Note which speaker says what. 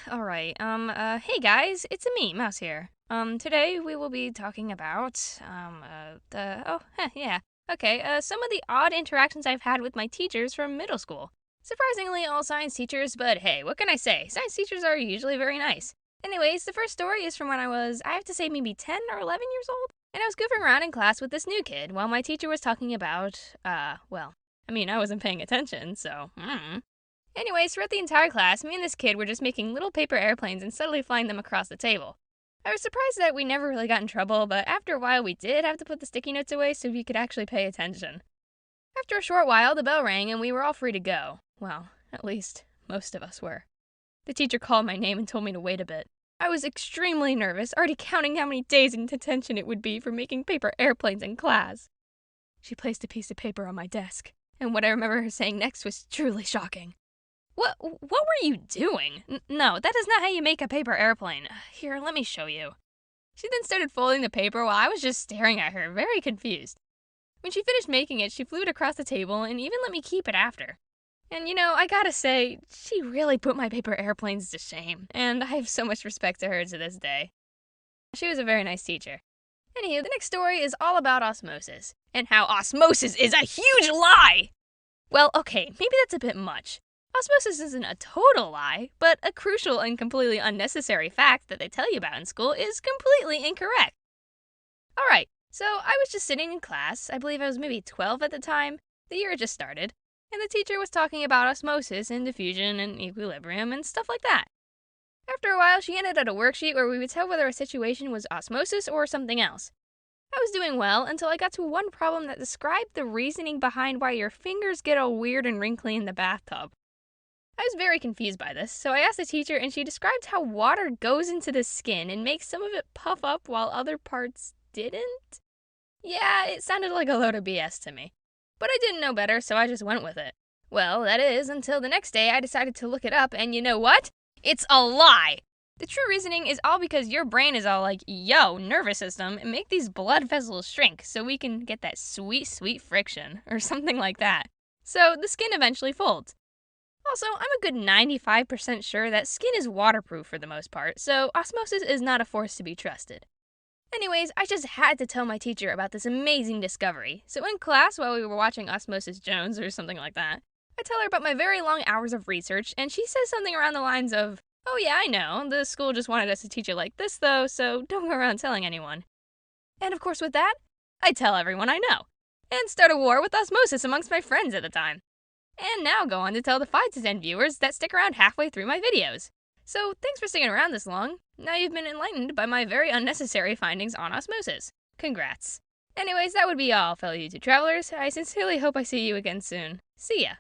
Speaker 1: Alright, hey guys, it's me, Mouse here. Today we will be talking about, yeah. Okay, some of the odd interactions I've had with my teachers from middle school. Surprisingly, all science teachers, but hey, what can I say? Science teachers are usually very nice. Anyways, the first story is from when I have to say maybe 10 or 11 years old, and I was goofing around in class with this new kid while my teacher was talking about, I wasn't paying attention, so, Anyways, throughout the entire class, me and this kid were just making little paper airplanes and subtly flying them across the table. I was surprised that we never really got in trouble, but after a while we did have to put the sticky notes away so we could actually pay attention. After a short while, the bell rang and we were all free to go. Well, at least, most of us were. The teacher called my name and told me to wait a bit. I was extremely nervous, already counting how many days in detention it would be for making paper airplanes in class. She placed a piece of paper on my desk, and what I remember her saying next was truly shocking. What were you doing? No, that is not how you make a paper airplane. Here, let me show you. She then started folding the paper while I was just staring at her, very confused. When she finished making it, she flew it across the table and even let me keep it after. And I gotta say, she really put my paper airplanes to shame, and I have so much respect to her to this day. She was a very nice teacher. Anywho, the next story is all about osmosis, and how osmosis is a huge lie! Well, okay, maybe that's a bit much. Osmosis isn't a total lie, but a crucial and completely unnecessary fact that they tell you about in school is completely incorrect. Alright, so I was just sitting in class, I believe I was maybe 12 at the time, the year had just started, and the teacher was talking about osmosis and diffusion and equilibrium and stuff like that. After a while, she handed out a worksheet where we would tell whether a situation was osmosis or something else. I was doing well until I got to one problem that described the reasoning behind why your fingers get all weird and wrinkly in the bathtub. I was very confused by this, so I asked the teacher and she described how water goes into the skin and makes some of it puff up while other parts didn't? Yeah, it sounded like a load of BS to me. But I didn't know better, so I just went with it. Well, that is, until the next day I decided to look it up, and you know what? It's a lie! The true reasoning is all because your brain is all like, yo, nervous system, and make these blood vessels shrink so we can get that sweet, sweet friction, or something like that. So the skin eventually folds. Also, I'm a good 95% sure that skin is waterproof for the most part, so osmosis is not a force to be trusted. Anyways, I just had to tell my teacher about this amazing discovery, so in class while we were watching Osmosis Jones or something like that, I tell her about my very long hours of research, and she says something around the lines of, "Oh yeah, I know, the school just wanted us to teach it like this though, so don't go around telling anyone." And of course with that, I tell everyone I know, and start a war with osmosis amongst my friends at the time. And now go on to tell the 5 to 10 viewers that stick around halfway through my videos. So thanks for sticking around this long. Now you've been enlightened by my very unnecessary findings on osmosis. Congrats. Anyways, that would be all, fellow YouTube travelers. I sincerely hope I see you again soon. See ya.